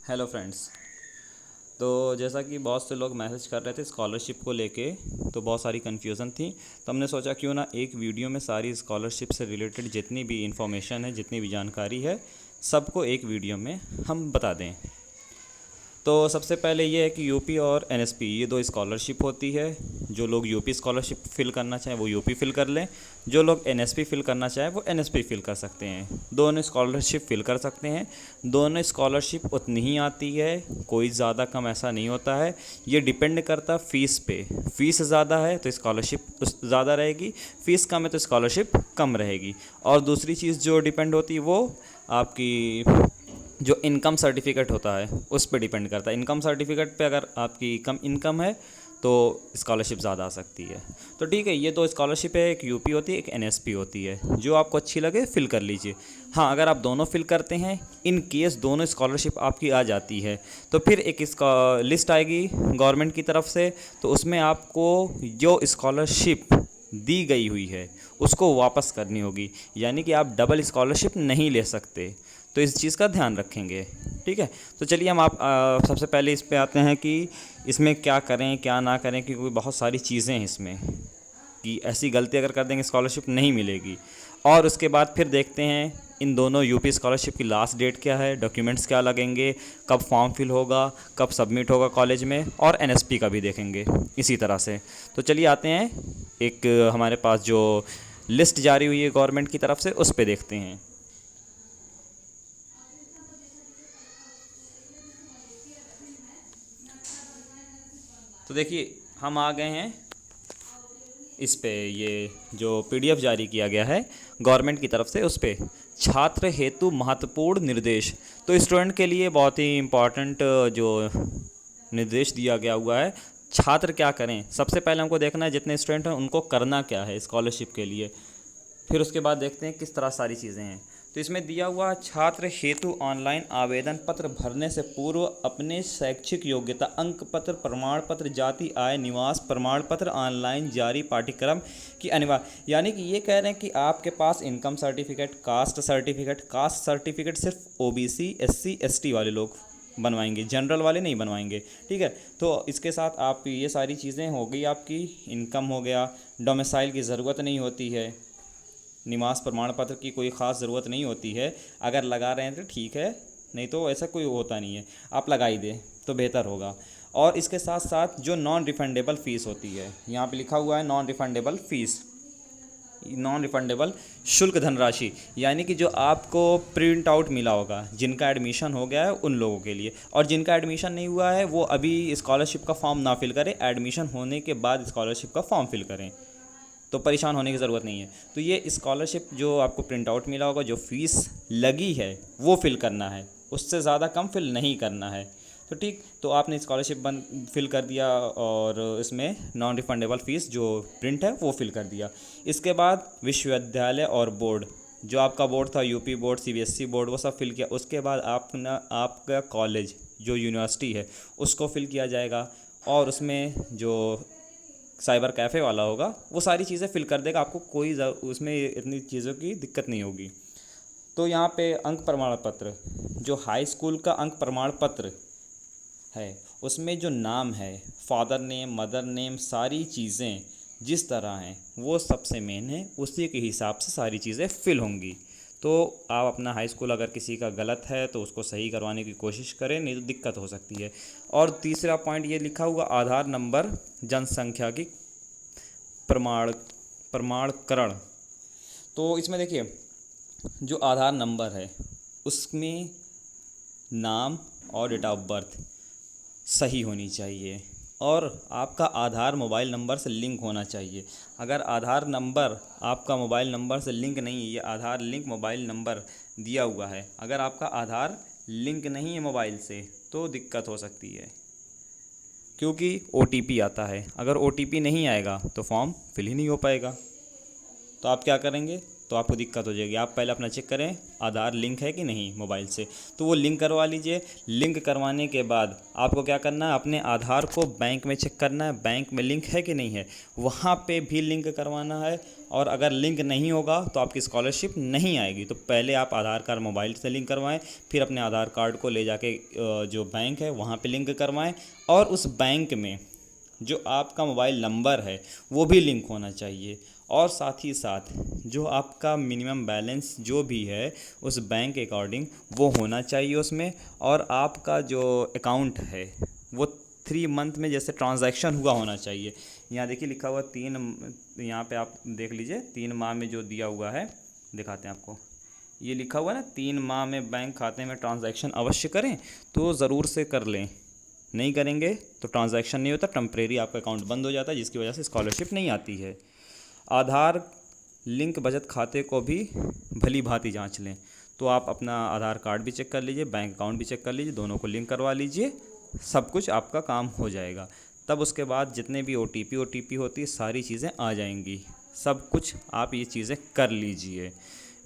Hello friends. तो जैसा कि बहुत से लोग मैसेज कर रहे थे स्कॉलरशिप को लेके, तो बहुत सारी कन्फ्यूज़न थी। तो हमने सोचा क्यों ना एक वीडियो में सारी स्कॉलरशिप से रिलेटेड जितनी भी इंफॉर्मेशन है, जितनी भी जानकारी है, सबको एक वीडियो में हम बता दें। तो सबसे पहले ये है कि यूपी और एनएसपी ये दो स्कॉलरशिप होती है। जो लोग यूपी स्कॉलरशिप फ़िल करना चाहें वो यूपी फ़िल कर लें, जो लोग एनएसपी फ़िल करना चाहें वो एनएसपी फ़िल कर सकते हैं। दोनों स्कॉलरशिप फ़िल कर सकते हैं। दोनों स्कॉलरशिप उतनी ही आती है, कोई ज़्यादा कम ऐसा नहीं होता है। ये डिपेंड करता है फ़ीस पे। फ़ीस ज़्यादा है तो स्कॉलरशिप ज़्यादा रहेगी, फ़ीस कम है तो स्कॉलरशिप कम रहेगी। और दूसरी चीज़ जो डिपेंड होती है वो आपकी जो इनकम सर्टिफिकेट होता है उस पे डिपेंड करता है। इनकम सर्टिफिकेट पे अगर आपकी कम इनकम है तो स्कॉलरशिप ज़्यादा आ सकती है। तो ठीक है, ये दो स्कॉलरशिप है, एक यूपी होती है, एक एनएसपी होती है। जो आपको अच्छी लगे फ़िल कर लीजिए। हाँ, अगर आप दोनों फ़िल करते हैं, इन केस दोनों स्कॉलरशिप आपकी आ जाती है, तो फिर एक इसका लिस्ट आएगी गवर्नमेंट की तरफ से। तो उसमें आपको जो स्कॉलरशिप दी गई हुई है उसको वापस करनी होगी, यानी कि आप डबल स्कॉलरशिप नहीं ले सकते। तो इस चीज़ का ध्यान रखेंगे। ठीक है, तो चलिए हम सबसे पहले इस पे आते हैं कि इसमें क्या करें क्या ना करें, क्योंकि बहुत सारी चीज़ें हैं इसमें कि ऐसी गलती अगर कर देंगे स्कॉलरशिप नहीं मिलेगी। और उसके बाद फिर देखते हैं इन दोनों यूपी स्कॉलरशिप की लास्ट डेट क्या है, डॉक्यूमेंट्स क्या लगेंगे, कब फॉर्म फिल होगा, कब सबमिट होगा कॉलेज में, और एनएसपी का भी देखेंगे इसी तरह से। तो चलिए आते हैं एक हमारे पास जो लिस्ट जारी हुई है गवर्नमेंट की तरफ से उस पर देखते हैं। तो देखिए हम आ गए हैं इस पे, ये जो पीडीएफ जारी किया गया है गवर्नमेंट की तरफ से उस पे छात्र हेतु महत्वपूर्ण निर्देश। तो स्टूडेंट के लिए बहुत ही इम्पॉर्टेंट जो निर्देश दिया गया हुआ है, छात्र क्या करें। सबसे पहले हमको देखना है जितने स्टूडेंट हैं उनको करना क्या है स्कॉलरशिप के लिए, फिर उसके बाद देखते हैं किस तरह सारी चीज़ें हैं। तो इसमें दिया हुआ छात्र हेतु ऑनलाइन आवेदन पत्र भरने से पूर्व अपने शैक्षिक योग्यता अंक पत्र, प्रमाण पत्र, जाति आय निवास प्रमाण पत्र, ऑनलाइन जारी पाठ्यक्रम की अनिवार्य, यानी कि ये कह रहे हैं कि आपके पास इनकम सर्टिफिकेट, कास्ट सर्टिफिकेट सिर्फ ओबीसी एससी एसटी वाले लोग बनवाएंगे, जनरल वाले नहीं बनवाएंगे। ठीक है, तो इसके साथ आप ये सारी चीज़ें हो गई, आपकी इनकम हो गया, डोमिसाइल की ज़रूरत नहीं होती है, निवास प्रमाण पत्र की कोई ख़ास ज़रूरत नहीं होती है। अगर लगा रहे हैं तो ठीक है, नहीं तो ऐसा कोई होता नहीं है, आप लगा ही दें तो बेहतर होगा। और इसके साथ साथ जो नॉन रिफंडेबल फ़ीस होती है, यहाँ पे लिखा हुआ है non refundable fees, non refundable शुल्क धनराशि, यानी कि जो आपको प्रिंट आउट मिला होगा जिनका एडमिशन हो गया है उन लोगों के लिए, और जिनका एडमिशन नहीं हुआ है वो अभी स्कॉलरशिप का फॉर्म ना फिल करें, एडमिशन होने के बाद स्कॉलरशिप का फॉर्म फिल करें, तो परेशान होने की ज़रूरत नहीं है। तो ये स्कॉलरशिप जो आपको प्रिंट आउट मिला होगा, जो फ़ीस लगी है वो फिल करना है, उससे ज़्यादा कम फिल नहीं करना है। तो ठीक, तो आपने स्कॉलरशिप फिल कर दिया और इसमें नॉन रिफंडेबल फ़ीस जो प्रिंट है वो फिल कर दिया। इसके बाद विश्वविद्यालय और बोर्ड, जो आपका बोर्ड था यूपी बोर्ड, सीबीएसई बोर्ड, वो सब फिल किया। उसके बाद आपका कॉलेज जो यूनिवर्सिटी है उसको फिल किया जाएगा, और उसमें जो साइबर कैफ़े वाला होगा वो सारी चीज़ें फिल कर देगा, आपको कोई उसमें इतनी चीज़ों की दिक्कत नहीं होगी। तो यहाँ पे अंक प्रमाण पत्र, जो हाई स्कूल का अंक प्रमाण पत्र है उसमें जो नाम है, फादर नेम, मदर नेम, सारी चीज़ें जिस तरह हैं वो सबसे मेन है, उसी के हिसाब से सारी चीज़ें फिल होंगी। तो आप अपना हाई स्कूल अगर किसी का गलत है तो उसको सही करवाने की कोशिश करें, नहीं तो दिक्कत हो सकती है। और तीसरा पॉइंट ये लिखा हुआ आधार नंबर जनसंख्या की प्रमाण प्रमाणकरण। तो इसमें देखिए जो आधार नंबर है उसमें नाम और डेट ऑफ बर्थ सही होनी चाहिए, और आपका आधार मोबाइल नंबर से लिंक होना चाहिए। अगर आधार नंबर आपका मोबाइल नंबर से लिंक नहीं है, ये आधार लिंक मोबाइल नंबर दिया हुआ है, अगर आपका आधार लिंक नहीं है मोबाइल से तो दिक्कत हो सकती है, क्योंकि ओटीपी आता है। अगर ओटीपी नहीं आएगा तो फॉर्म फिल ही नहीं हो पाएगा। तो आप क्या करेंगे, तो आपको दिक्कत हो जाएगी। आप पहले अपना चेक करें आधार लिंक है कि नहीं मोबाइल से, तो वो लिंक करवा लीजिए। लिंक करवाने के बाद आपको क्या करना है, अपने आधार को बैंक में चेक करना है, बैंक में लिंक है कि नहीं है, वहाँ पे भी लिंक करवाना है। और अगर लिंक नहीं होगा तो आपकी स्कॉलरशिप नहीं आएगी। तो पहले आप आधार कार्ड मोबाइल से लिंक करवाएं, फिर अपने आधार कार्ड को ले जाके जो बैंक है वहाँ पे लिंक करवाएं, और उस बैंक में जो आपका मोबाइल नंबर है वो भी लिंक होना चाहिए। और साथ ही साथ जो आपका मिनिमम बैलेंस जो भी है उस बैंक के अकॉर्डिंग वो होना चाहिए उसमें। और आपका जो अकाउंट है वो 3 मंथ में जैसे ट्रांजैक्शन हुआ होना चाहिए। यहाँ देखिए लिखा हुआ 3, यहाँ पे आप देख लीजिए 3 माह में जो दिया हुआ है, दिखाते हैं आपको, ये लिखा हुआ है ना 3 माह में बैंक खाते में ट्रांजैक्शन अवश्य करें, तो ज़रूर से कर लें। नहीं करेंगे तो ट्रांजैक्शन नहीं होता, टेम्परेरी आपका अकाउंट बंद हो जाता है, जिसकी वजह से स्कॉलरशिप नहीं आती है। आधार लिंक बचत खाते को भी भली भांति जांच लें। तो आप अपना आधार कार्ड भी चेक कर लीजिए, बैंक अकाउंट भी चेक कर लीजिए, दोनों को लिंक करवा लीजिए, सब कुछ आपका काम हो जाएगा। तब उसके बाद जितने भी OTP होती है सारी चीज़ें आ जाएंगी। सब कुछ आप ये चीज़ें कर लीजिए।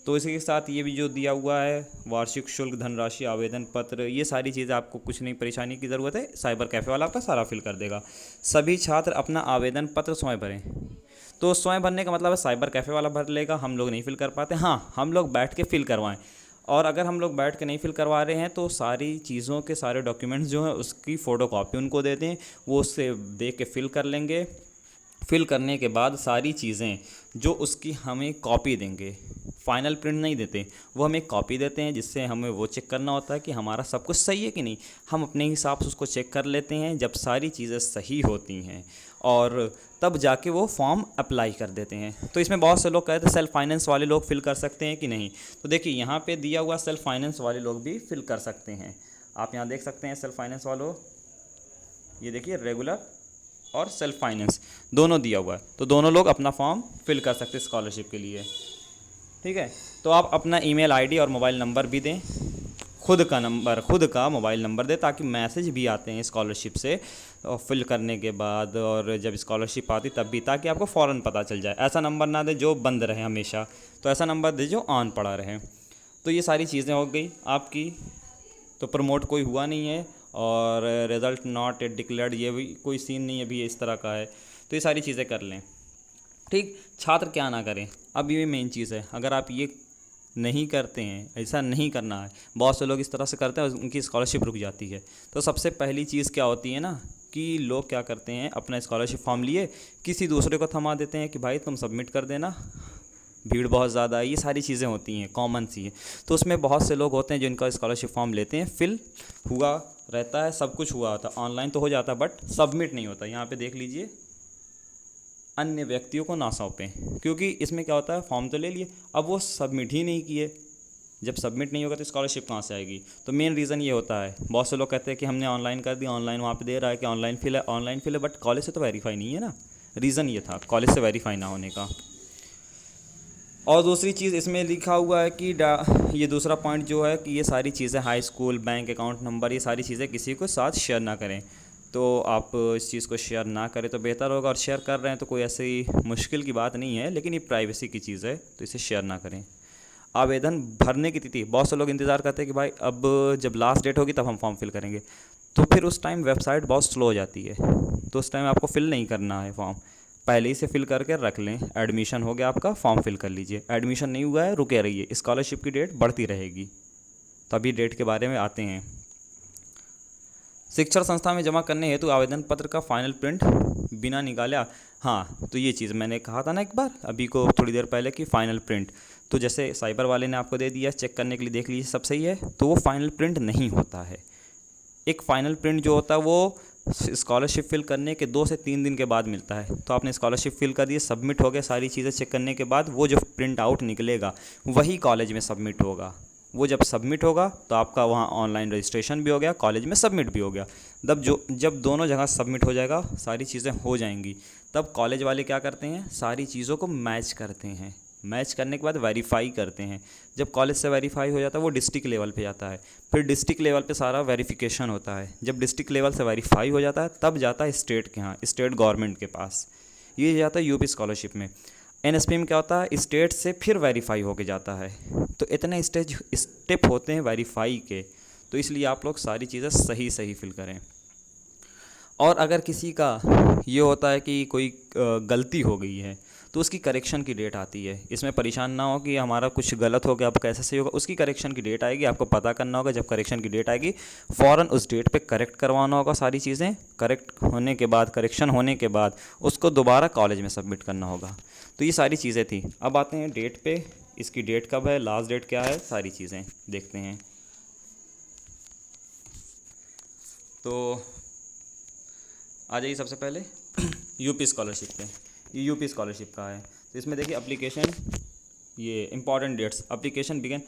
तो इसी के साथ ये भी जो दिया हुआ है वार्षिक शुल्क, धनराशि, आवेदन पत्र, ये सारी चीज़ें आपको कुछ नहीं परेशानी की ज़रूरत है, साइबर कैफ़े वाला आपका सारा फिल कर देगा। सभी छात्र अपना आवेदन पत्र स्वयं भरें। तो स्वयं भरने का मतलब है साइबर कैफ़े वाला भर लेगा, हम लोग नहीं फिल कर पाते। हाँ, हम लोग बैठ के फिल करवाएं। और अगर हम लोग बैठ के नहीं फिल करवा रहे हैं तो सारी चीज़ों के सारे डॉक्यूमेंट्स जो हैं उसकी फ़ोटोकॉपी उनको दे दें, वो उससे देख के फिल कर लेंगे। फिल करने के बाद सारी चीज़ें जो उसकी हमें कॉपी देंगे, फ़ाइनल प्रिंट नहीं देते, वो हमें कॉपी देते हैं, जिससे हमें वो चेक करना होता है कि हमारा सब कुछ सही है कि नहीं। हम अपने हिसाब से उसको चेक कर लेते हैं। जब सारी चीज़ें सही होती हैं और तब जाके वो फॉर्म अप्लाई कर देते हैं। तो इसमें बहुत से लोग कहते हैं सेल्फ़ फाइनेंस वाले लोग फिल कर सकते हैं कि नहीं। तो देखिए यहाँ पे दिया हुआ सेल्फ़ फाइनेंस वाले लोग भी फिल कर सकते हैं। आप यहाँ देख सकते हैं सेल्फ़ फाइनेंस वालों, ये देखिए रेगुलर और सेल्फ़ फाइनेंस दोनों दिया हुआ है, तो दोनों लोग अपना फॉर्म फिल कर सकते हैं स्कॉलरशिप के लिए। ठीक है, तो आप अपना ईमेल आईडी और मोबाइल नंबर भी दें, खुद का मोबाइल नंबर दें, ताकि मैसेज भी आते हैं स्कॉलरशिप से और फिल करने के बाद, और जब स्कॉलरशिप आती तब भी, ताकि आपको फ़ौरन पता चल जाए। ऐसा नंबर ना दें जो बंद रहे हमेशा, तो ऐसा नंबर दें जो ऑन पड़ा रहे। तो ये सारी चीज़ें हो गई आपकी। तो प्रमोट कोई हुआ नहीं है, और रिज़ल्ट नॉट डिक्लेयर्ड ये भी कोई सीन नहीं है अभी इस तरह का है। तो ये सारी चीज़ें कर लें। ठीक, छात्र क्या ना करें, अब ये मेन चीज़ है। अगर आप ये नहीं करते हैं, ऐसा नहीं करना है, बहुत से लोग इस तरह से करते हैं और उनकी स्कॉलरशिप रुक जाती है। तो सबसे पहली चीज़ क्या होती है ना, कि लोग क्या करते हैं, अपना स्कॉलरशिप फॉर्म लिए किसी दूसरे को थमा देते हैं कि भाई तुम सबमिट कर देना, भीड़ बहुत ज़्यादा है, ये सारी चीज़ें होती हैं, कॉमन सी है। तो उसमें बहुत से लोग होते हैं जिनका स्कॉलरशिप फॉर्म लेते हैं, फिल हुआ रहता है, सब कुछ हुआ होता है, ऑनलाइन तो हो जाता है, बट सबमिट नहीं होता। यहाँ पे देख लीजिए, अन्य व्यक्तियों को ना सौंपें, क्योंकि इसमें क्या होता है, फॉर्म तो ले लिए, अब वो सबमिट ही नहीं किए। जब सबमिट नहीं होगा तो स्कॉलरशिप कहाँ से आएगी। तो मेन रीज़न ये होता है, बहुत से लोग कहते हैं कि हमने ऑनलाइन कर दिया, ऑनलाइन वहाँ पे दे रहा है कि ऑनलाइन फिल है, बट कॉलेज से तो वेरीफाई नहीं है ना। रीज़न ये था कॉलेज से वेरीफाई ना होने का। और दूसरी चीज़ इसमें लिखा हुआ है कि ये दूसरा पॉइंट जो है कि ये सारी चीज़ें high school, bank account number, ये सारी चीज़ें किसी को साथ शेयर ना करें। तो आप इस चीज़ को शेयर ना करें तो बेहतर होगा। और शेयर कर रहे हैं तो कोई ऐसी मुश्किल की बात नहीं है, लेकिन ये प्राइवेसी की चीज़ है, तो इसे शेयर ना करें। आवेदन भरने की तिथि, बहुत से लोग इंतज़ार करते हैं कि भाई अब जब लास्ट डेट होगी तब हम फॉर्म फिल करेंगे, तो फिर उस टाइम वेबसाइट बहुत स्लो हो जाती है, तो उस टाइम आपको फिल नहीं करना है फॉर्म, पहले ही से फिल करके रख लें। एडमिशन हो गया आपका, फॉर्म फिल कर लीजिए। एडमिशन नहीं हुआ है, रुके रहिए, स्कॉलरशिप की डेट बढ़ती रहेगी। तो अभी डेट के बारे में आते हैं। शिक्षण संस्था में जमा करने हेतु आवेदन पत्र का फाइनल प्रिंट बिना निकाले, हाँ तो ये चीज़ मैंने कहा था ना एक बार अभी को थोड़ी देर पहले कि फ़ाइनल प्रिंट, तो जैसे साइबर वाले ने आपको दे दिया चेक करने के लिए, देख लीजिए सब सही है, तो वो फाइनल प्रिंट नहीं होता है। एक फ़ाइनल प्रिंट जो होता है वो स्कॉलरशिप फिल करने के 2 से 3 दिन के बाद मिलता है। तो आपने स्कॉलरशिप फिल कर दी, सबमिट हो गया, सारी चीज़ें चेक करने के बाद वो जो प्रिंट आउट निकलेगा वही कॉलेज में सबमिट होगा। वो जब सबमिट होगा तो आपका वहाँ ऑनलाइन रजिस्ट्रेशन भी हो गया, कॉलेज में सबमिट भी हो गया। जब दोनों जगह सबमिट हो जाएगा, सारी चीज़ें हो जाएंगी, तब कॉलेज वाले क्या करते हैं, सारी चीज़ों को मैच करते हैं। मैच करने के बाद वेरीफाई करते हैं। जब कॉलेज से वेरीफाई हो जाता है वो डिस्ट्रिक्ट लेवल पे जाता है, फिर डिस्ट्रिक्ट लेवल पे सारा वेरिफिकेशन होता है। जब डिस्ट्रिक्ट लेवल से वेरीफाई हो जाता है तब जाता है स्टेट के यहाँ, स्टेट गवर्नमेंट के पास, ये जाता है यूपी स्कॉलरशिप में। एनएसपी में क्या होता है, स्टेट से फिर वेरीफाई होके जाता है। तो इतने स्टेप होते हैं वेरीफाई के, तो इसलिए आप लोग सारी चीज़ें सही सही फिल करें। और अगर किसी का ये होता है कि कोई गलती हो गई है तो उसकी करेक्शन की डेट आती है। इसमें परेशान ना हो कि हमारा कुछ गलत हो गया अब कैसे सही होगा, उसकी करेक्शन की डेट आएगी, आपको पता करना होगा। जब करेक्शन की डेट आएगी फ़ौरन उस डेट पे करेक्ट करवाना होगा। सारी चीज़ें करेक्ट होने के बाद, करेक्शन होने के बाद उसको दोबारा कॉलेज में सबमिट करना होगा। तो ये सारी चीज़ें थी। अब आते हैं डेट पे, इसकी डेट कब है, लास्ट डेट क्या है, सारी चीज़ें देखते हैं। तो आ जाइए सबसे पहले यूपी स्कॉलरशिप पे। ये यूपी स्कॉलरशिप का है। तो इसमें देखिए एप्लीकेशन, ये इंपॉर्टेंट डेट्स, एप्लीकेशन बिगन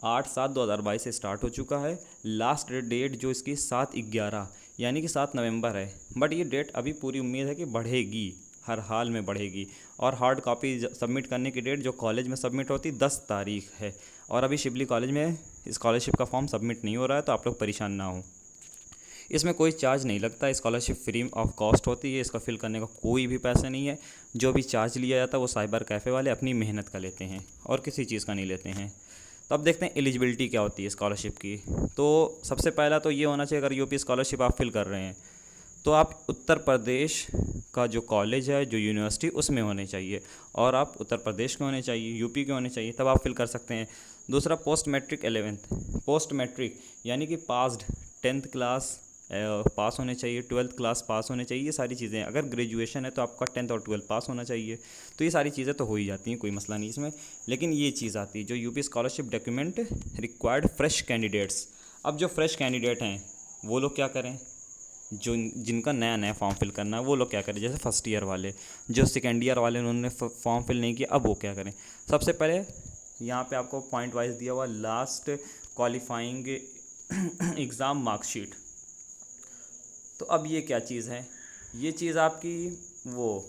8/7/2022 से स्टार्ट हो चुका है। लास्ट डेट जो इसकी 7/11 यानी कि 7 नवंबर है। बट ये डेट अभी पूरी उम्मीद है कि बढ़ेगी, हर हाल में बढ़ेगी। और हार्ड कॉपी सबमिट करने की डेट जो कॉलेज में सबमिट होती 10 तारीख है। और अभी शिबली कॉलेज में स्कॉलरशिप का फॉर्म सबमिट नहीं हो रहा है, तो आप लोग परेशान ना हो। इसमें कोई चार्ज नहीं लगता, स्कॉलरशिप फ्री ऑफ कॉस्ट होती है। इसका फिल करने का कोई भी पैसा नहीं है। जो भी चार्ज लिया जाता है वो साइबर कैफ़े वाले अपनी मेहनत का लेते हैं और किसी चीज़ का नहीं लेते हैं। तो अब देखते हैं एलिजिबिलिटी क्या होती है स्कॉलरशिप की। तो सबसे पहला तो ये होना चाहिए, अगर यूपी स्कॉलरशिप आप फिल कर रहे हैं तो आप उत्तर प्रदेश का जो कॉलेज है, जो यूनिवर्सिटी, उसमें होने चाहिए। और आप उत्तर प्रदेश के होने चाहिए, यूपी के होने चाहिए, तब आप फिल कर सकते हैं। दूसरा post matric 11th, post matric यानी कि पास्ड 10th क्लास पास होने चाहिए, 12th क्लास पास होने चाहिए। ये सारी चीज़ें, अगर ग्रेजुएशन है तो आपका 10th और 12th पास होना चाहिए। तो ये सारी चीज़ें तो हो ही जाती हैं, कोई मसला नहीं इसमें। लेकिन ये चीज़ आती है जो UP scholarship document required fresh candidates. अब जो फ्रेश कैंडिडेट हैं वो लोग क्या करें, जो जिनका नया नया फॉर्म फिल करना है वो लोग क्या करें। जैसे फर्स्ट ईयर वाले, जो सेकेंड ईयर वाले उन्होंने फॉर्म फिल नहीं किया, अब वो क्या करें। सबसे पहले यहाँ पे आपको पॉइंट वाइज दिया हुआ लास्ट क्वालिफाइंग एग्ज़ाम मार्कशीट। तो अब ये क्या चीज़ है, ये चीज़ आपकी वो,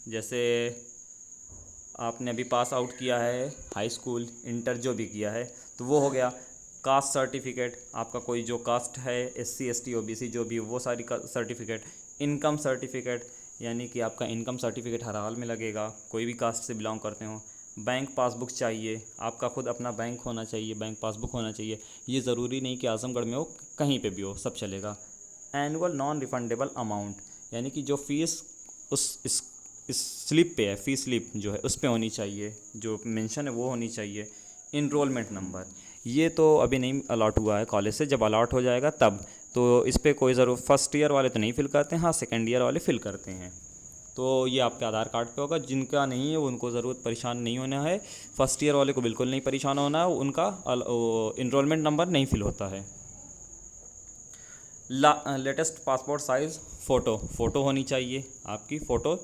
जैसे आपने अभी पास आउट किया है हाई स्कूल, इंटर जो भी किया है तो वो हो गया। कास्ट सर्टिफिकेट, आपका कोई जो कास्ट है SC ST OBC जो भी, वो सारी का सर्टिफिकेट। इनकम सर्टिफिकेट यानी कि आपका इनकम सर्टिफिकेट हर हाल में लगेगा, कोई भी कास्ट से बिलोंग करते हो। बैंक पासबुक चाहिए, आपका खुद अपना बैंक होना चाहिए, बैंक पासबुक होना चाहिए। ये ज़रूरी नहीं कि आजमगढ़ में हो, कहीं पे भी हो, सब चलेगा। एनुअल नॉन रिफंडेबल अमाउंट यानी कि जो फ़ीस इस स्लिप पे है, फ़ीस स्लिप जो है उस पे होनी चाहिए, जो मेंशन है वो होनी चाहिए। इनरोलमेंट नंबर, ये तो अभी नहीं अलॉट हुआ है कॉलेज से, जब अलॉट हो जाएगा तब। तो इस पर कोई ज़रूर, फर्स्ट ईयर वाले तो नहीं फिल करते हैं, हाँ सेकेंड ईयर वाले फिल करते हैं। तो ये आपके आधार कार्ड पे होगा। जिनका नहीं है उनको ज़रूरत परेशान नहीं होना है। फर्स्ट ईयर वाले को बिल्कुल नहीं परेशान होना है, उनका इनरोलमेंट नंबर नहीं फिल होता है। लेटेस्ट पासपोर्ट साइज़ फ़ोटो होनी चाहिए, आपकी फ़ोटो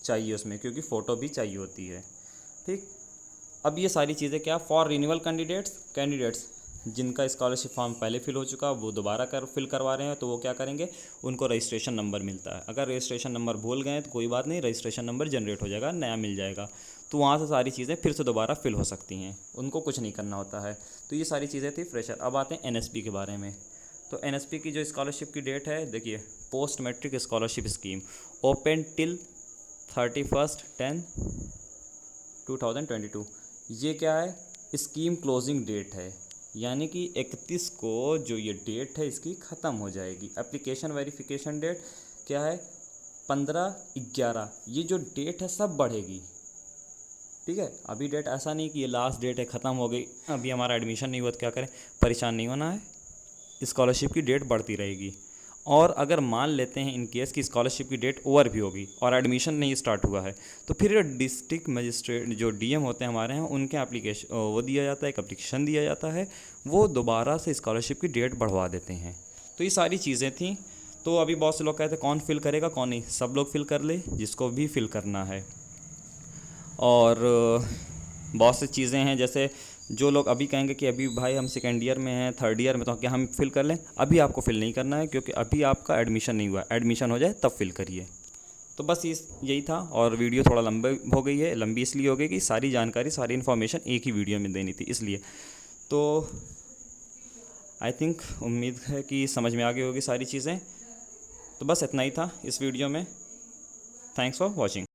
चाहिए उसमें, क्योंकि फ़ोटो भी चाहिए होती है। ठीक, अब ये सारी चीज़ें क्या, फॉर रिन्यूअल कैंडिडेट्स जिनका स्कॉलरशिप फॉर्म पहले फिल हो चुका वो दोबारा फिल करवा रहे हैं, तो वो क्या करेंगे, उनको रजिस्ट्रेशन नंबर मिलता है। अगर रजिस्ट्रेशन नंबर भूल गए तो कोई बात नहीं, रजिस्ट्रेशन नंबर जनरेट हो जाएगा, नया मिल जाएगा। तो वहाँ से सारी चीज़ें फिर से दोबारा फिल हो सकती हैं, उनको कुछ नहीं करना होता है। तो ये सारी चीज़ें थी फ्रेशर। अब आते हैं NSP के बारे में। तो NSP की जो स्कॉलरशिप की डेट है, देखिए, post matric scholarship scheme open till 31/10/2022। ये क्या है, स्कीम क्लोजिंग डेट है, यानी कि 31 को जो ये डेट है इसकी ख़त्म हो जाएगी। एप्लीकेशन वेरिफिकेशन डेट क्या है, 15/11। ये जो डेट है सब बढ़ेगी, ठीक है। अभी डेट ऐसा नहीं कि ये लास्ट डेट है ख़त्म हो गई, अभी हमारा एडमिशन नहीं हुआ तो क्या करें, परेशान नहीं होना है, स्कॉलरशिप की डेट बढ़ती रहेगी। और अगर मान लेते हैं इन केस की स्कॉलरशिप की डेट ओवर भी होगी और एडमिशन नहीं स्टार्ट हुआ है, तो फिर डिस्ट्रिक्ट मजिस्ट्रेट जो DM होते हैं हमारे यहाँ, उनके एप्लीकेशन वो दिया जाता है, एक एप्लीकेशन दिया जाता है, वो दोबारा से स्कॉलरशिप की डेट बढ़वा देते हैं। तो ये सारी चीज़ें थी। तो अभी बहुत से लोग कहते हैं कौन फिल करेगा कौन नहीं, सब लोग फिल कर ले जिसको भी फिल करना है। और बहुत सी चीज़ें हैं, जैसे जो लोग अभी कहेंगे कि अभी भाई हम सेकेंड ईयर में हैं, थर्ड ईयर में, तो क्या हम फिल कर लें, अभी आपको फिल नहीं करना है, क्योंकि अभी आपका एडमिशन नहीं हुआ। एडमिशन हो जाए तब फिल करिए। तो बस यही था। और वीडियो थोड़ा लंबी हो गई है, लंबी इसलिए हो गई कि सारी जानकारी, सारी इन्फॉर्मेशन एक ही वीडियो में देनी थी, इसलिए। तो आई थिंक, उम्मीद है कि समझ में आ गई होगी सारी चीज़ें। तो बस इतना ही था इस वीडियो में। Thanks for watching.